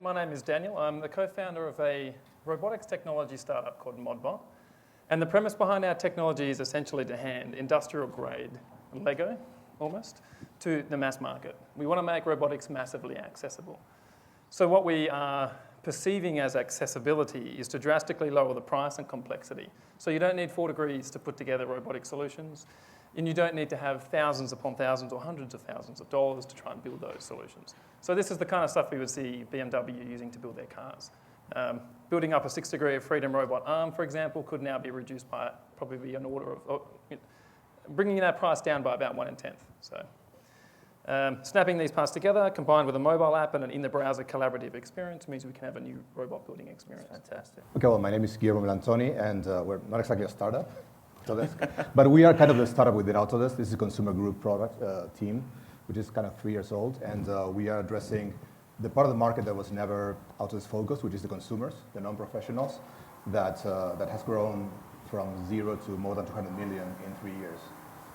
My name is Daniel. I'm the co-founder of a robotics technology startup called Modbot. And the premise behind our technology is essentially to hand industrial grade Lego, almost, to the mass market. We want to make robotics massively accessible. So what we are perceiving as accessibility is to drastically lower the price and complexity. So you don't need 4 degrees to put together robotic solutions, and you don't need to have thousands upon thousands or hundreds of thousands of dollars to try and build those solutions. So this is the kind of stuff we would see BMW using to build their cars. Building up a 6 degree of freedom robot arm, for example, could now be reduced by probably an order of, bringing that price down by about 1/10. So snapping these parts together, combined with a mobile app and an in-the-browser collaborative experience, means we can have a new robot building experience. Fantastic. Okay, well, my name is Kantoni, and we're not exactly a startup, Autodesk, but we are kind of a startup within Autodesk. This is a consumer group product team, which is kind of 3 years old, and we are addressing the part of the market that was never Autodesk focused, which is the consumers, the non-professionals, that has grown from 0 to more than 200 million in 3 years.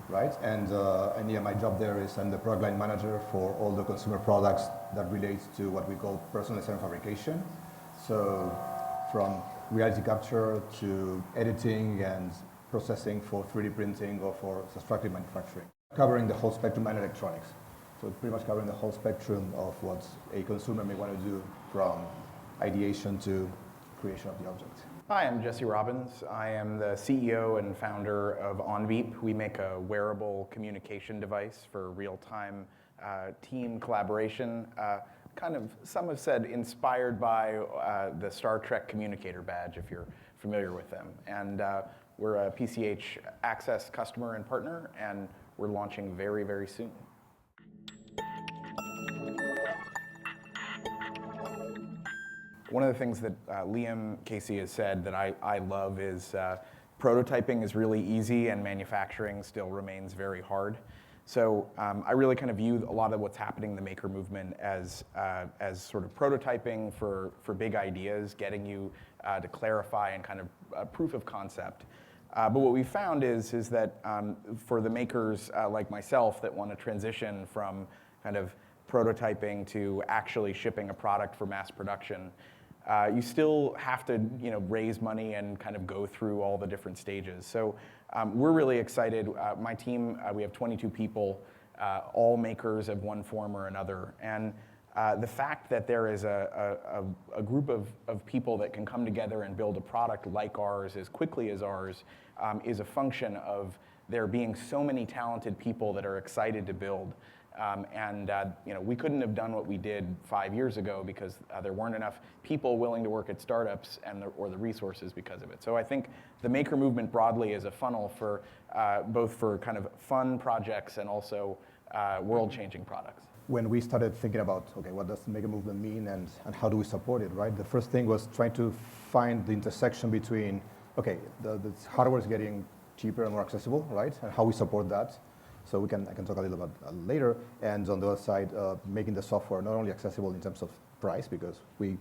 Right, and yeah, my job there is I'm the product line manager for all the consumer products that relates to what we call personal design fabrication. So from reality capture to editing and processing for 3D printing or for subtractive manufacturing, covering the whole spectrum and electronics. So pretty much covering the whole spectrum of what a consumer may want to do from ideation to creation of the object. Hi, I'm Jesse Robbins. I am the CEO and founder of OnVeep. We make a wearable communication device for real-time team collaboration. Some have said inspired by the Star Trek communicator badge, if you're familiar with them. And we're a PCH Access customer and partner, and we're launching very, very soon. One of the things that Liam Casey has said that I love is prototyping is really easy and manufacturing still remains very hard. So I really kind of view a lot of what's happening in the maker movement as sort of prototyping for big ideas, getting you to clarify and kind of proof of concept. But what we found is that for the makers like myself that want to transition from kind of prototyping to actually shipping a product for mass production, you still have to raise money and kind of go through all the different stages. So we're really excited. My team, we have 22 people, all makers of one form or another. And the fact that there is a group of people that can come together and build a product like ours as quickly as ours is a function of there being so many talented people that are excited to build. We couldn't have done what we did 5 years ago because there weren't enough people willing to work at startups or the resources because of it. So I think the maker movement broadly is a funnel for both for kind of fun projects and also world-changing products. When we started thinking about, okay, what does the maker movement mean and how do we support it, right? The first thing was trying to find the intersection between, okay, the hardware is getting cheaper and more accessible, right? And how we support that. So I can talk a little about later. And on the other side, making the software not only accessible in terms of price, because we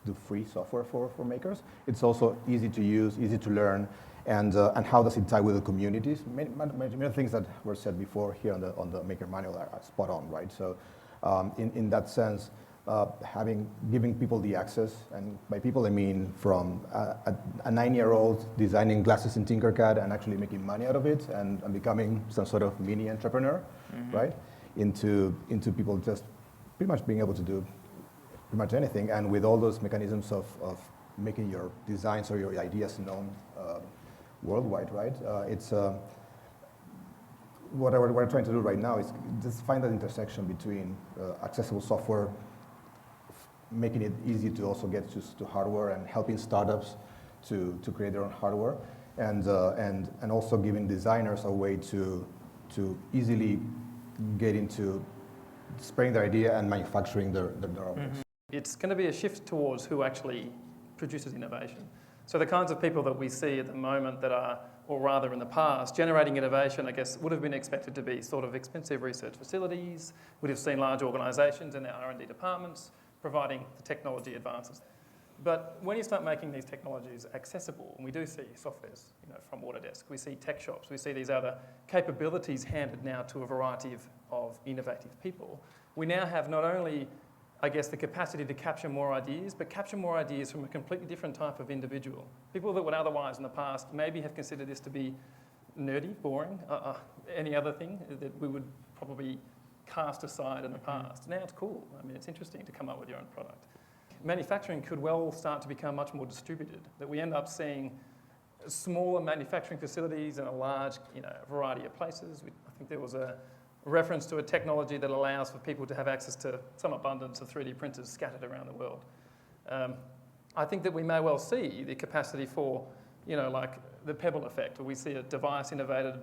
do free software for makers, it's also easy to use, easy to learn, and how does it tie with the communities? Many things that were said before here on the maker manual are spot on, right? So in that sense, giving people the access, and by people I mean from a 9-year-old designing glasses in Tinkercad and actually making money out of it and becoming some sort of mini entrepreneur, right? Into people just pretty much being able to do pretty much anything, and with all those mechanisms of making your designs or your ideas known worldwide, right? What we're trying to do right now is just find that intersection between accessible software, making it easy to also get to hardware and helping startups to create their own hardware, and also giving designers a way to easily get into spreading their idea and manufacturing their objects. It's going to be a shift towards who actually produces innovation. So the kinds of people that we see at the moment that are, or rather in the past, generating innovation, I guess, would have been expected to be sort of expensive research facilities. We'd have seen large organisations in their R&D departments providing the technology advances. But when you start making these technologies accessible, and we do see softwares from Autodesk, we see tech shops, we see these other capabilities handed now to a variety of innovative people, we now have not only I guess, the capacity to capture more ideas, but capture more ideas from a completely different type of individual. People that would otherwise in the past maybe have considered this to be nerdy, boring, any other thing that we would probably cast aside in the past. Now it's cool. I mean, it's interesting to come up with your own product. Manufacturing could well start to become much more distributed, that we end up seeing smaller manufacturing facilities in a large variety of places. I think there was a reference to a technology that allows for people to have access to some abundance of 3D printers scattered around the world. I think that we may well see the capacity for, like the Pebble effect, where we see a device innovated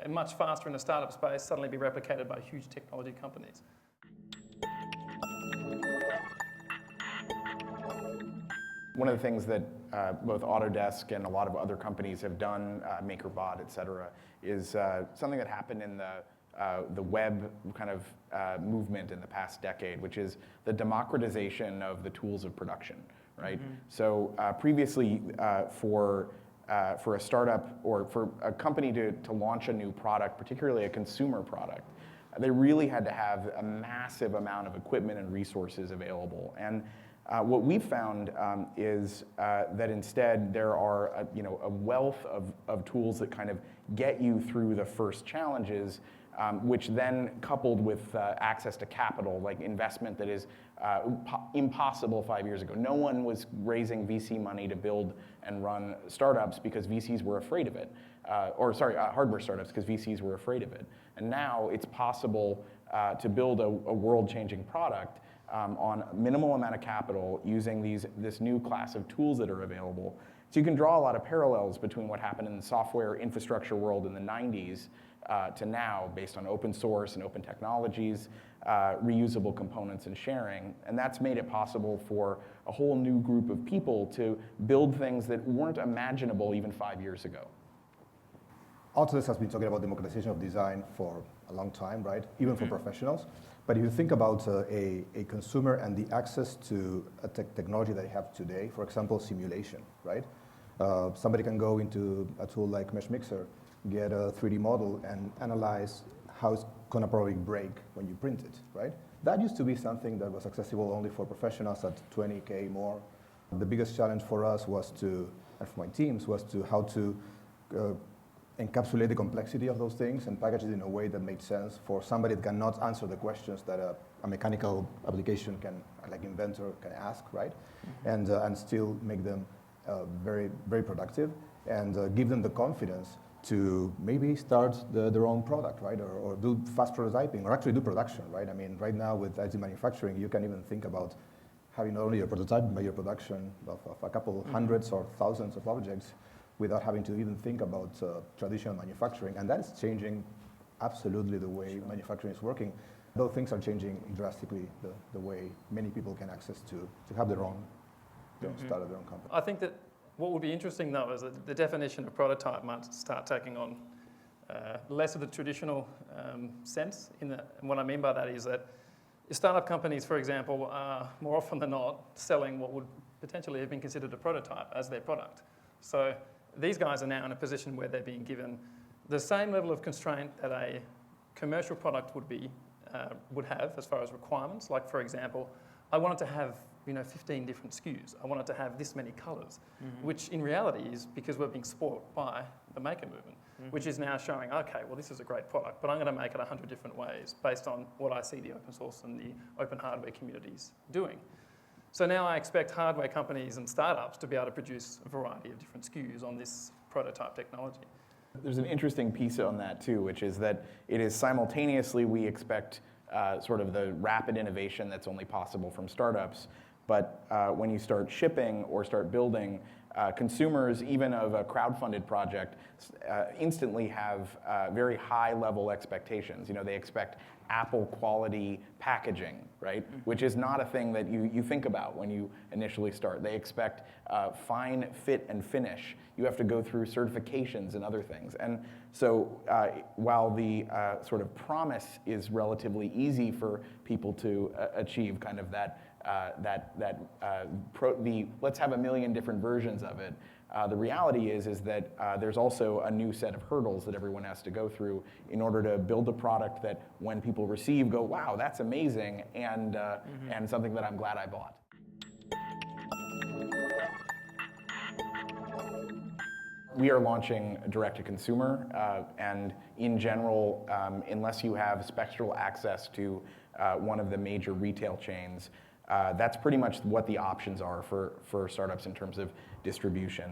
much faster in the startup space suddenly be replicated by huge technology companies. One of the things that both Autodesk and a lot of other companies have done, MakerBot, et cetera, is something that happened in the web kind of movement in the past decade, which is the democratization of the tools of production, right? Mm-hmm. So previously, for a startup or for a company to launch a new product, particularly a consumer product, they really had to have a massive amount of equipment and resources available. And what we've found is that instead there are a wealth of tools that kind of get you through the first challenges, which then coupled with access to capital, like investment that is impossible 5 years ago. No one was raising VC money to build and run startups because VCs were afraid of it. Hardware startups because VCs were afraid of it. And now it's possible to build a world-changing product on a minimal amount of capital using this new class of tools that are available. So you can draw a lot of parallels between what happened in the software infrastructure world in the 90s to now, based on open source and open technologies, reusable components and sharing. And that's made it possible for a whole new group of people to build things that weren't imaginable even 5 years ago. Autodesk has been talking about democratization of design for a long time, right? Even for professionals. But if you think about a consumer and the access to a technology they have today, for example, simulation, right? Somebody can go into a tool like Mesh Mixer, get a 3D model, and analyze how it's going to probably break when you print it, right? That used to be something that was accessible only for professionals at $20K more. The biggest challenge for us was and for my teams, was how to encapsulate the complexity of those things and package it in a way that made sense for somebody that cannot answer the questions that a mechanical application like inventor can ask, right? Mm-hmm. And still make them very, very productive and give them the confidence to maybe start their own product, right? Or do fast prototyping, or actually do production, right? I mean, right now with additive manufacturing, you can even think about having not only your prototype, but your production of a couple hundreds or thousands of objects without having to even think about traditional manufacturing. And that is changing absolutely the way manufacturing is working. Though things are changing drastically, the way many people can access to have their own, start their own company. I think that what would be interesting though is that the definition of prototype might start taking on less of the traditional sense. And what I mean by that is that startup companies, for example, are more often than not selling what would potentially have been considered a prototype as their product. So these guys are now in a position where they're being given the same level of constraint that a commercial product would have as far as requirements. Like, for example, I wanted to have 15 different SKUs. I wanted to have this many colors, which in reality is because we're being spoiled by the maker movement, which is now showing, okay, well, this is a great product, but I'm going to make it 100 different ways based on what I see the open source and the open hardware communities doing. So now I expect hardware companies and startups to be able to produce a variety of different SKUs on this prototype technology. There's an interesting piece on that too, which is that it is simultaneously we expect sort of the rapid innovation that's only possible from startups, but when you start shipping or start building, consumers, even of a crowdfunded project, instantly have very high level expectations. They expect Apple quality packaging, right? Which is not a thing that you think about when you initially start. They expect fine fit and finish. You have to go through certifications and other things. And so while the sort of promise is relatively easy for people to achieve, kind of let's have a million different versions of it, The reality is that there's also a new set of hurdles that everyone has to go through in order to build a product that when people receive go, wow, that's amazing, and something that I'm glad I bought. We are launching direct-to-consumer, and in general, unless you have spectral access to one of the major retail chains, that's pretty much what the options are for startups in terms of distribution.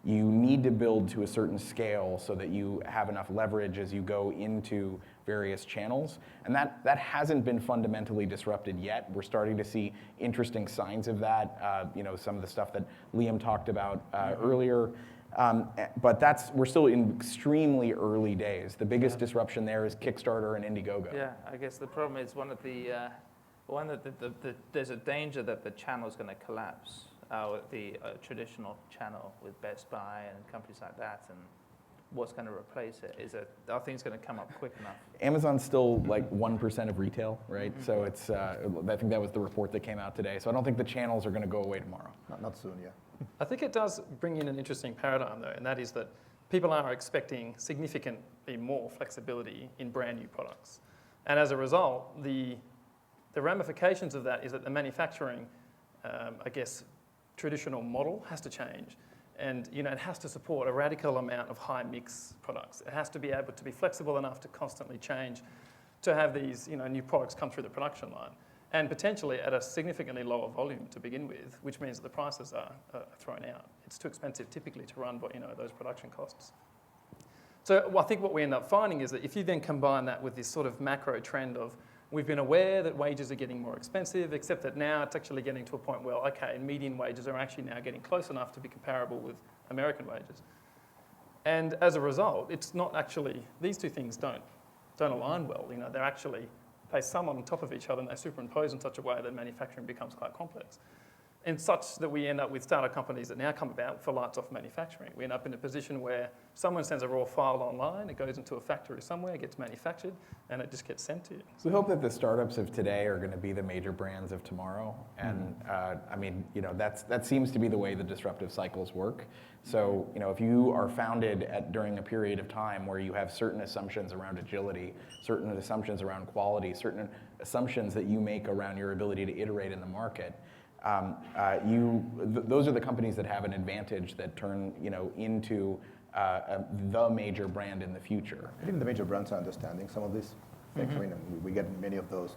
You need to build to a certain scale so that you have enough leverage as you go into various channels, and that hasn't been fundamentally disrupted yet. We're starting to see interesting signs of that, some of the stuff that Liam talked about earlier. But we're still in extremely early days. The biggest disruption there is Kickstarter and Indiegogo. Yeah, I guess the problem is there's a danger that the channel is going to collapse, the traditional channel with Best Buy and companies like that, and what's going to replace it? Are things going to come up quick enough? Amazon's still like 1% of retail, right? So it's, I think that was the report that came out today. So I don't think the channels are going to go away tomorrow. Not soon, yeah. I think it does bring in an interesting paradigm, though, and that is that people are expecting significantly more flexibility in brand new products. And as a result, the ramifications of that is that the manufacturing, traditional model has to change. And it has to support a radical amount of high mix products. It has to be able to be flexible enough to constantly change, to have these new products come through the production line. And potentially at a significantly lower volume to begin with, which means that the prices are thrown out. It's too expensive typically to run those production costs. So I think what we end up finding is that if you then combine that with this sort of macro trend of we've been aware that wages are getting more expensive, except that now it's actually getting to a point where, okay, median wages are actually now getting close enough to be comparable with American wages. And as a result, it's not actually, these two things don't align well. They're actually, they sum on top of each other and they superimpose in such a way that manufacturing becomes quite complex. And such that we end up with startup companies that now come about for lights-off manufacturing. We end up in a position where someone sends a raw file online, it goes into a factory somewhere, gets manufactured, and it just gets sent to you. So we hope that the startups of today are going to be the major brands of tomorrow. And that seems to be the way the disruptive cycles work. So if you are founded during a period of time where you have certain assumptions around agility, certain assumptions around quality, certain assumptions that you make around your ability to iterate in the market, those are the companies that have an advantage that turn into the major brand in the future. I think the major brands are understanding some of these things. I mean, we get many of those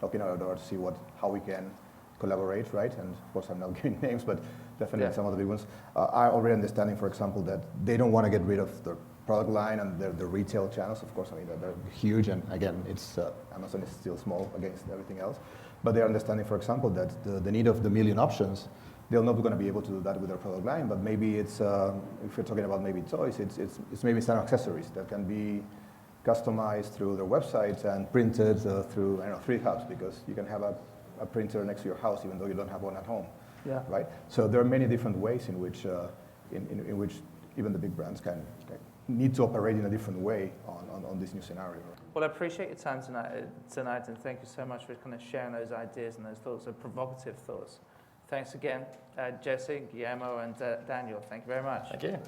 knocking on our door to see how we can collaborate, right? And of course, I'm not giving names, but definitely some of the big ones are already understanding, for example, that they don't want to get rid of their product line and the retail channels. Of course, I mean, they're huge, and again, Amazon is still small against everything else. But they're understanding, for example, that the need of the million options, they're not going to be able to do that with their product line, but maybe it's, if you're talking about maybe toys, it's maybe some accessories that can be customized through their website and printed through 3D Hubs, because you can have a printer next to your house even though you don't have one at home, right? So there are many different ways in which even the big brands can need to operate in a different way on this new scenario. Well, I appreciate your time tonight, and thank you so much for kind of sharing those ideas and those thoughts, those provocative thoughts. Thanks again, Jesse, Guillermo, and Daniel. Thank you very much. Thank you.